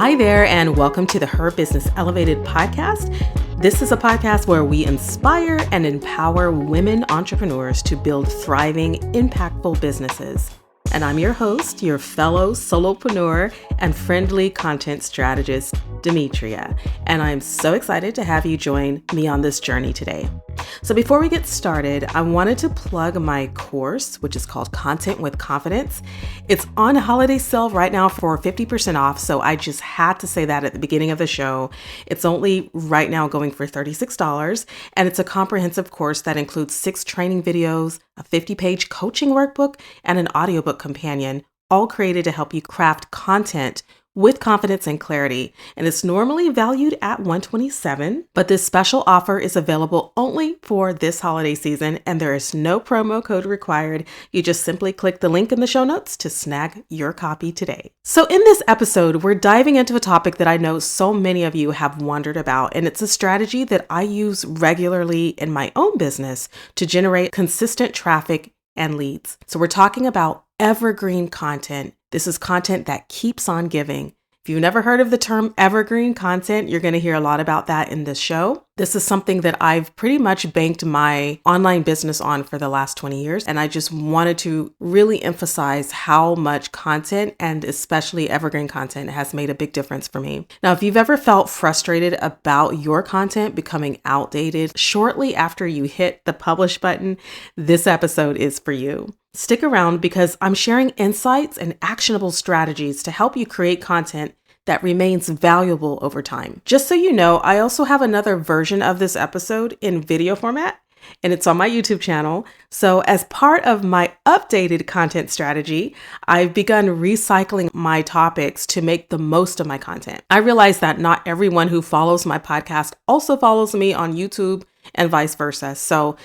Hi there, and welcome to the Her Business Elevated podcast. This is a podcast where we inspire and empower women entrepreneurs to build thriving, impactful businesses. And I'm your host, your fellow solopreneur and friendly content strategist, Demetria. And I'm so excited to have you join me on this journey today. So before we get started, I wanted to plug my course, which is called Content with Confidence. It's on holiday sale right now for 50% off. So I just had to say that at the beginning of the show. It's only right now going for $36. And it's a comprehensive course that includes 6 training videos, a 50-page coaching workbook, and an audiobook companion, all created to help you craft content with confidence and clarity. And it's normally valued at $127, but this special offer is available only for this holiday season, and there is no promo code required. You just simply click the link in the show notes to snag your copy today. So in this episode, we're diving into a topic that I know so many of you have wondered about, and it's a strategy that I use regularly in my own business to generate consistent traffic and leads. So we're talking about evergreen content. This is content that keeps on giving. If you've never heard of the term evergreen content, you're going to hear a lot about that in this show. This is something that I've pretty much banked my online business on for the last 20 years. And I just wanted to really emphasize how much content, and especially evergreen content, has made a big difference for me. Now, if you've ever felt frustrated about your content becoming outdated shortly after you hit the publish button, this episode is for you. Stick around because I'm sharing insights and actionable strategies to help you create content that remains valuable over time. Just so you know, I also have another version of this episode in video format, and it's on my YouTube channel. So as part of my updated content strategy, I've begun recycling my topics to make the most of my content. I realize that not everyone who follows my podcast also follows me on YouTube and vice versa. So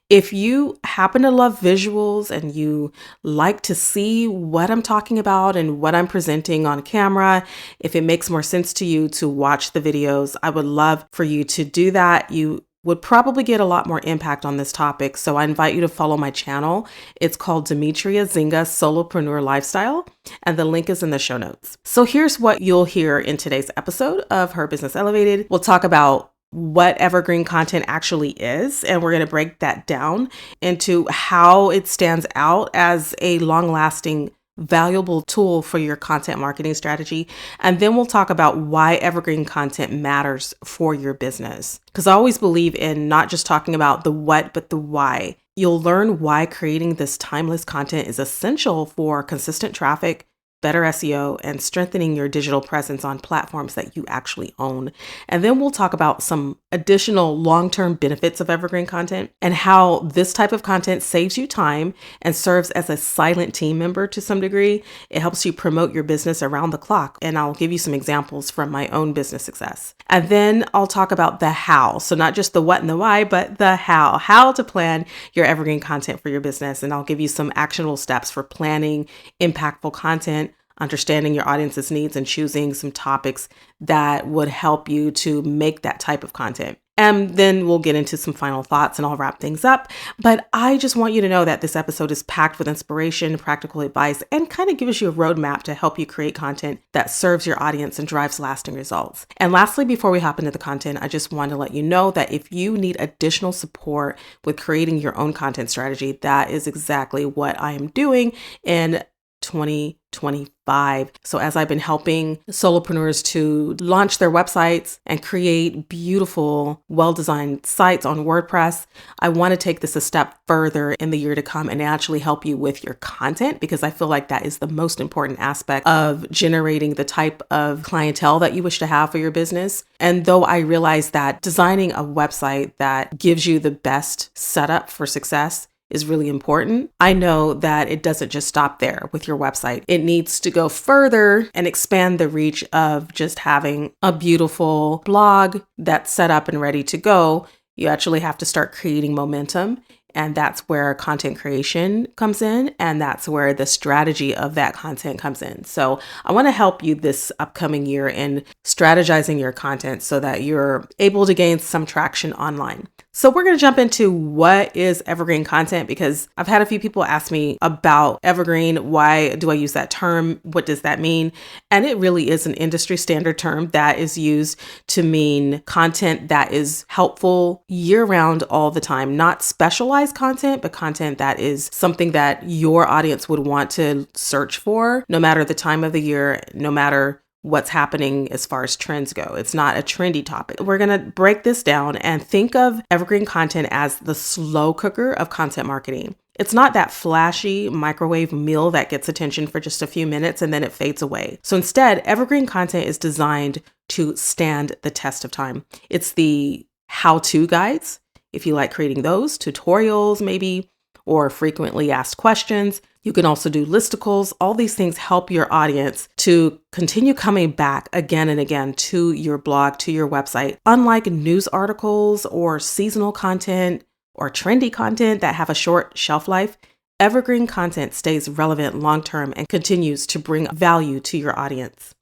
if you happen to love visuals and you like to see what I'm talking about and what I'm presenting on camera, if it makes more sense to you to watch the videos, I would love for you to do that. You would probably get a lot more impact on this topic. So I invite you to follow my channel. It's called Demetria Zinga Solopreneur Lifestyle, and the link is in the show notes. So here's what you'll hear in today's episode of Her Business Elevated. We'll talk about what evergreen content actually is, and we're going to break that down into how it stands out as a long-lasting, valuable tool for your content marketing strategy. And then we'll talk about why evergreen content matters for your business. Because I always believe in not just talking about the what, but the why. You'll learn why creating this timeless content is essential for consistent traffic, better SEO, and strengthening your digital presence on platforms that you actually own. And then we'll talk about some additional long-term benefits of evergreen content and how this type of content saves you time and serves as a silent team member to some degree. It helps you promote your business around the clock. And I'll give you some examples from my own business success. And then I'll talk about the how. So not just the what and the why, but the how to plan your evergreen content for your business. And I'll give you some actionable steps for planning impactful content, understanding your audience's needs, and choosing some topics that would help you to make that type of content. And then we'll get into some final thoughts and I'll wrap things up. But I just want you to know that this episode is packed with inspiration, practical advice, and kind of gives you a roadmap to help you create content that serves your audience and drives lasting results. And lastly, before we hop into the content, I just want to let you know that if you need additional support with creating your own content strategy, that is exactly what I am doing in 2025. So as I've been helping solopreneurs to launch their websites and create beautiful, well-designed sites on WordPress, I want to take this a step further in the year to come and actually help you with your content, because I feel like that is the most important aspect of generating the type of clientele that you wish to have for your business. And though I realize that designing a website that gives you the best setup for success is really important, I know that it doesn't just stop there with your website. It needs to go further and expand the reach of just having a beautiful blog that's set up and ready to go. You actually have to start creating momentum. And that's where content creation comes in. And that's where the strategy of that content comes in. So I want to help you this upcoming year in strategizing your content so that you're able to gain some traction online. So we're going to jump into what is evergreen content, because I've had a few people ask me about evergreen. Why do I use that term? What does that mean? And it really is an industry standard term that is used to mean content that is helpful year round all the time, not specialized content, but content that is something that your audience would want to search for no matter the time of the year, no matter what's happening as far as trends go. It's not a trendy topic. We're going to break this down and think of evergreen content as the slow cooker of content marketing. It's not that flashy microwave meal that gets attention for just a few minutes and then it fades away. So instead, evergreen content is designed to stand the test of time. It's the how-to guides, if you like creating those, tutorials maybe, or frequently asked questions. You can also do listicles. All these things help your audience to continue coming back again and again to your blog, to your website. Unlike news articles or seasonal content or trendy content that have a short shelf life, evergreen content stays relevant long-term and continues to bring value to your audience.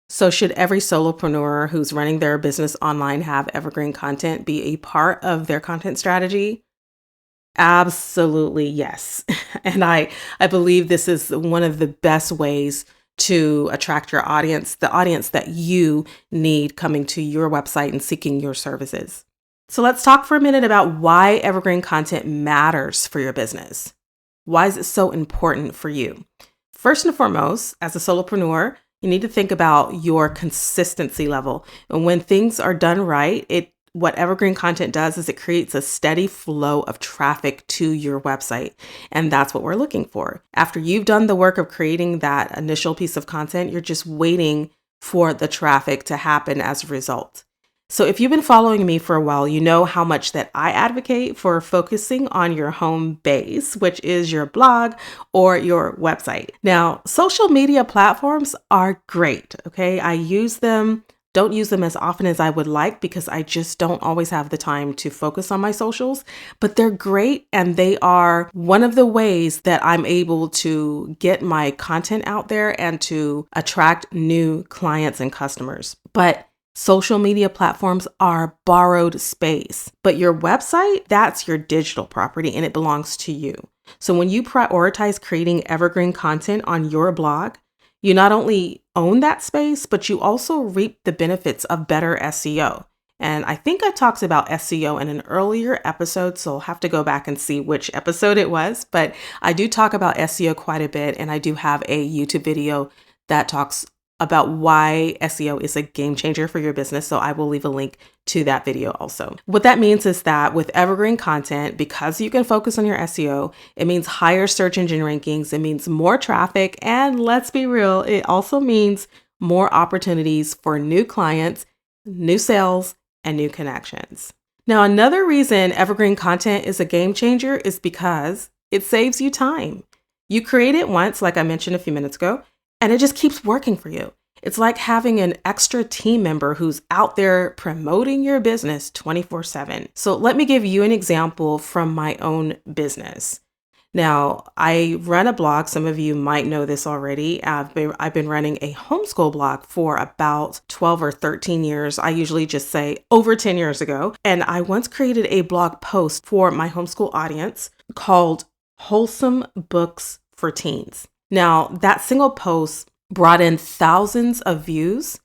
So should every solopreneur who's running their business online have evergreen content be a part of their content strategy? Absolutely, yes. And I believe this is one of the best ways to attract your audience, the audience that you need coming to your website and seeking your services. So let's talk for a minute about why evergreen content matters for your business. Why is it so important for you? First and foremost, as a solopreneur, you need to think about your consistency level. And when things are done right, what evergreen content does is it creates a steady flow of traffic to your website. And that's what we're looking for. After you've done the work of creating that initial piece of content, you're just waiting for the traffic to happen as a result. So if you've been following me for a while, you know how much that I advocate for focusing on your home base, which is your blog or your website. Now, social media platforms are great, okay? I use them. Don't use them as often as I would like because I just don't always have the time to focus on my socials, but they're great and they are one of the ways that I'm able to get my content out there and to attract new clients and customers. But social media platforms are borrowed space, but your website, that's your digital property and it belongs to you. So when you prioritize creating evergreen content on your blog, you not only own that space, but you also reap the benefits of better SEO. And I think I talked about SEO in an earlier episode, so I'll have to go back and see which episode it was. But I do talk about SEO quite a bit, and I do have a YouTube video that talks about why SEO is a game changer for your business. So I will leave a link to that video also. What that means is that with evergreen content, because you can focus on your SEO, it means higher search engine rankings, it means more traffic, and let's be real, it also means more opportunities for new clients, new sales, and new connections. Now, another reason evergreen content is a game changer is because it saves you time. You create it once, like I mentioned a few minutes ago, and it just keeps working for you. It's like having an extra team member who's out there promoting your business 24/7. So let me give you an example from my own business. Now, I run a blog. Some of you might know this already. I've been running a homeschool blog for about 12 or 13 years. I usually just say over 10 years ago. And I once created a blog post for my homeschool audience called Wholesome Books for Teens. Now, that single post brought in thousands of views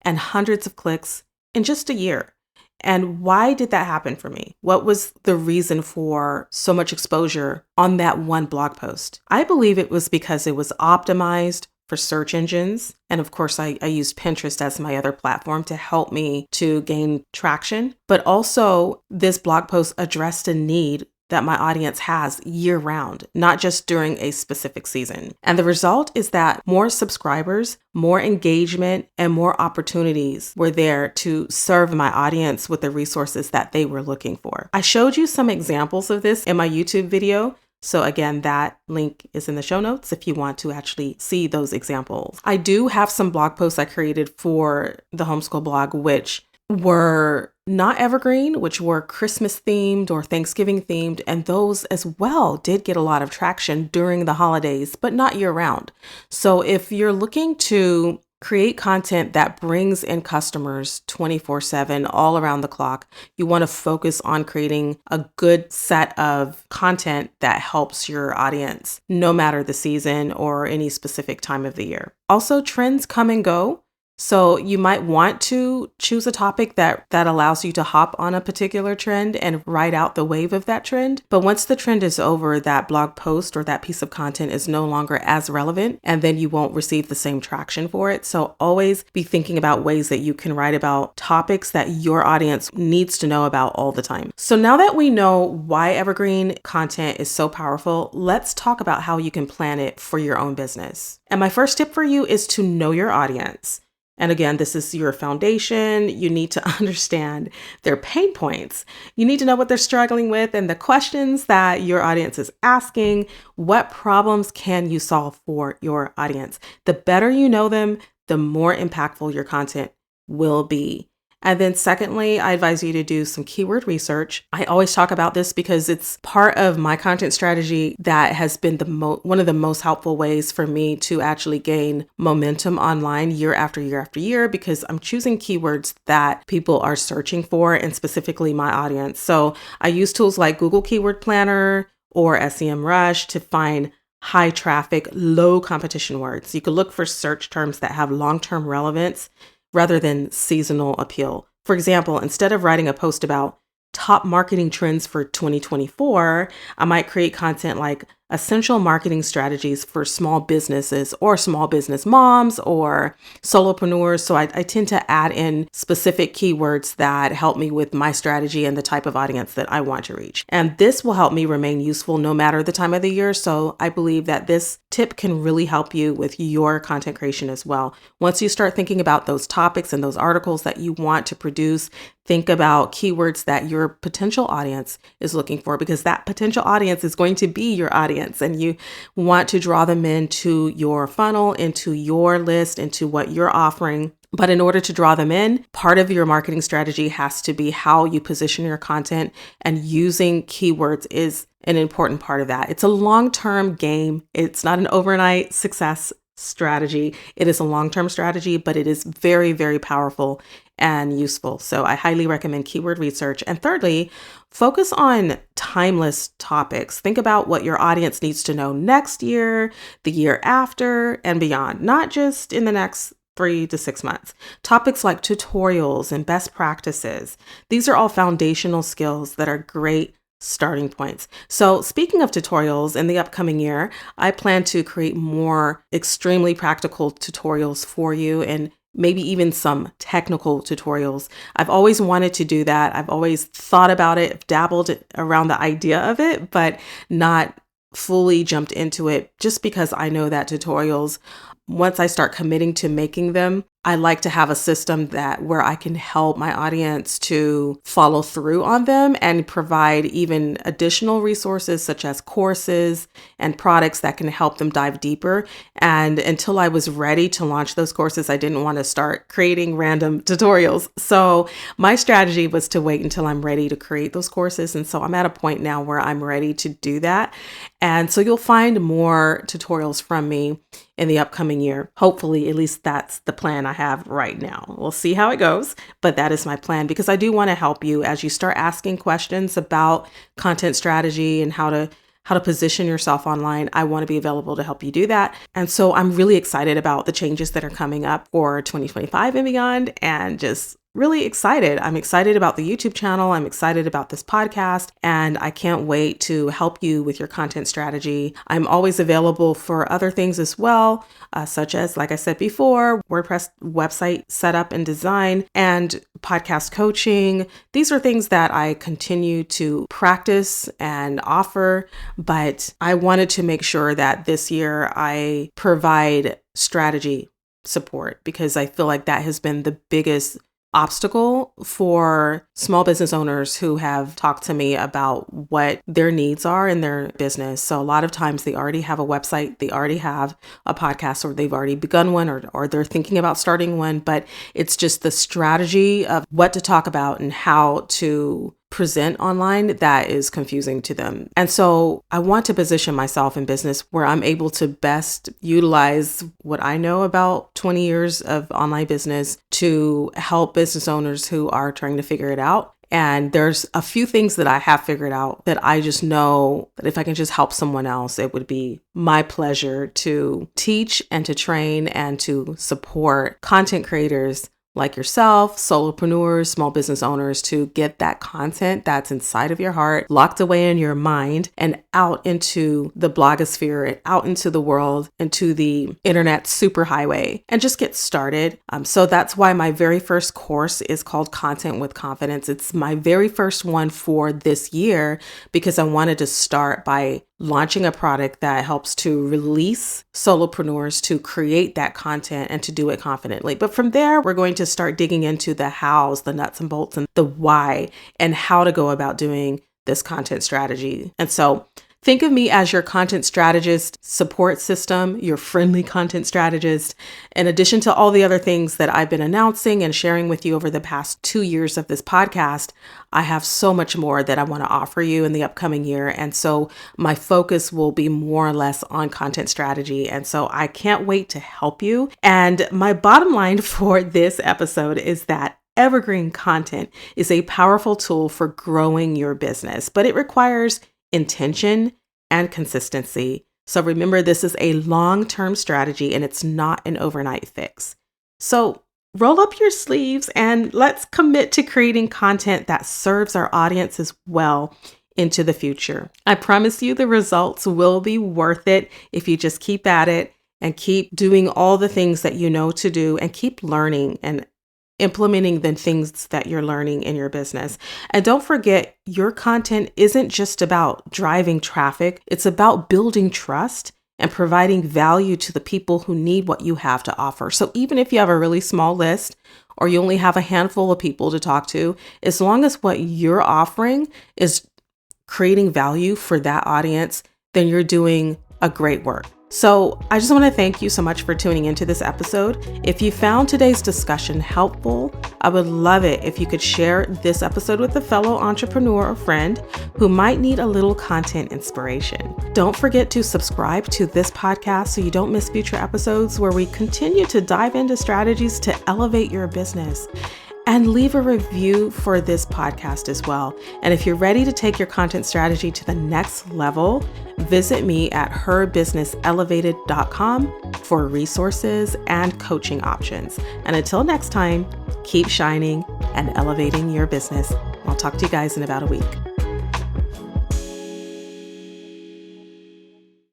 and hundreds of clicks in just a year. And why did that happen for me? What was the reason for so much exposure on that one blog post? I believe it was because it was optimized for search engines. And of course, I used Pinterest as my other platform to help me to gain traction. But also, this blog post addressed a need that my audience has year round, not just during a specific season. And the result is that more subscribers, more engagement, and more opportunities were there to serve my audience with the resources that they were looking for. I showed you some examples of this in my YouTube video. So again, that link is in the show notes if you want to actually see those examples. I do have some blog posts I created for the homeschool blog, which were not evergreen, which were Christmas themed or Thanksgiving themed. And those as well did get a lot of traction during the holidays, but not year round. So if you're looking to Create content that brings in customers 24/7, all around the clock. You want to focus on creating a good set of content that helps your audience, no matter the season or any specific time of the year. Also, trends come and go. So you might want to choose a topic that allows you to hop on a particular trend and ride out the wave of that trend. But once the trend is over, that blog post or that piece of content is no longer as relevant, and then you won't receive the same traction for it. So always be thinking about ways that you can write about topics that your audience needs to know about all the time. So now that we know why evergreen content is so powerful, let's talk about how you can plan it for your own business. And my first tip for you is to know your audience. And again, this is your foundation. You need to understand their pain points. You need to know what they're struggling with and the questions that your audience is asking. What problems can you solve for your audience? The better you know them, the more impactful your content will be. And then secondly, I advise you to do some keyword research. I always talk about this because it's part of my content strategy that has been one of the most helpful ways for me to actually gain momentum online year after year after year, because I'm choosing keywords that people are searching for, and specifically my audience. So I use tools like Google Keyword Planner or SEMrush to find high traffic, low competition words. You can look for search terms that have long-term relevance rather than seasonal appeal. For example, instead of writing a post about top marketing trends for 2024, I might create content like essential marketing strategies for small businesses or small business moms or solopreneurs. So I tend to add in specific keywords that help me with my strategy and the type of audience that I want to reach. And this will help me remain useful no matter the time of the year. So I believe that this tip can really help you with your content creation as well. Once you start thinking about those topics and those articles that you want to produce, think about keywords that your potential audience is looking for, because that potential audience is going to be your audience, and you want to draw them into your funnel, into your list, into what you're offering. But in order to draw them in, part of your marketing strategy has to be how you position your content, and using keywords is an important part of that. It's a long-term game. It's not an overnight success strategy. It is a long-term strategy, but it is very, very powerful and useful. So I highly recommend keyword research. And thirdly, focus on timeless topics. Think about what your audience needs to know next year, the year after, and beyond, not just in the next 3 to 6 months. Topics like tutorials and best practices. These are all foundational skills that are great starting points. So speaking of tutorials, in the upcoming year, I plan to create more extremely practical tutorials for you, and maybe even some technical tutorials. I've always wanted to do that. I've always thought about it, dabbled around the idea of it, but not fully jumped into it, just because I know that tutorials, once I start committing to making them, I like to have a system where I can help my audience to follow through on them and provide even additional resources such as courses and products that can help them dive deeper. And until I was ready to launch those courses, I didn't want to start creating random tutorials. So my strategy was to wait until I'm ready to create those courses. And so I'm at a point now where I'm ready to do that. And so you'll find more tutorials from me in the upcoming year. Hopefully, at least that's the plan I have right now. We'll see how it goes, but that is my plan, because I do want to help you as you start asking questions about content strategy and how to position yourself online. I want to be available to help you do that. And so I'm really excited about the changes that are coming up for 2025 and beyond, and just really excited. I'm excited about the YouTube channel. I'm excited about this podcast, and I can't wait to help you with your content strategy. I'm always available for other things as well, such as, like I said before, WordPress website setup and design and podcast coaching. These are things that I continue to practice and offer, but I wanted to make sure that this year I provide strategy support, because I feel like that has been the biggest obstacle for small business owners who have talked to me about what their needs are in their business. So a lot of times they already have a website, they already have a podcast, or they've already begun one, or they're thinking about starting one, but it's just the strategy of what to talk about and how to present online that is confusing to them. And so I want to position myself in business where I'm able to best utilize what I know about 20 years of online business to help business owners who are trying to figure it out. And there's a few things that I have figured out that I just know that if I can just help someone else, it would be my pleasure to teach and to train and to support content creators like yourself, solopreneurs, small business owners, to get that content that's inside of your heart, locked away in your mind, and out into the blogosphere and out into the world, into the internet superhighway, and just get started. So that's why my very first course is called Content with Confidence. It's my very first one for this year because I wanted to start by launching a product that helps to release solopreneurs to create that content and to do it confidently. But from there, we're going to start digging into the hows, the nuts and bolts, and the why, and how to go about doing this content strategy. And so think of me as your content strategist support system, your friendly content strategist. In addition to all the other things that I've been announcing and sharing with you over the past 2 years of this podcast, I have so much more that I want to offer you in the upcoming year. And so my focus will be more or less on content strategy. And so I can't wait to help you. And my bottom line for this episode is that Evergreen Content is a powerful tool for growing your business, but it requires intention and consistency. So remember, this is a long-term strategy and it's not an overnight fix. So roll up your sleeves and let's commit to creating content that serves our audiences well into the future. I promise you the results will be worth it if you just keep at it and keep doing all the things that you know to do and keep learning and implementing the things that you're learning in your business. And don't forget, your content isn't just about driving traffic. It's about building trust and providing value to the people who need what you have to offer. So even if you have a really small list or you only have a handful of people to talk to, as long as what you're offering is creating value for that audience, then you're doing a great work. So I just want to thank you so much for tuning into this episode. If you found today's discussion helpful, I would love it if you could share this episode with a fellow entrepreneur or friend who might need a little content inspiration. Don't forget to subscribe to this podcast so you don't miss future episodes where we continue to dive into strategies to elevate your business. And leave a review for this podcast as well. And if you're ready to take your content strategy to the next level, visit me at herbusinesselevated.com for resources and coaching options. And until next time, keep shining and elevating your business. I'll talk to you guys in about a week.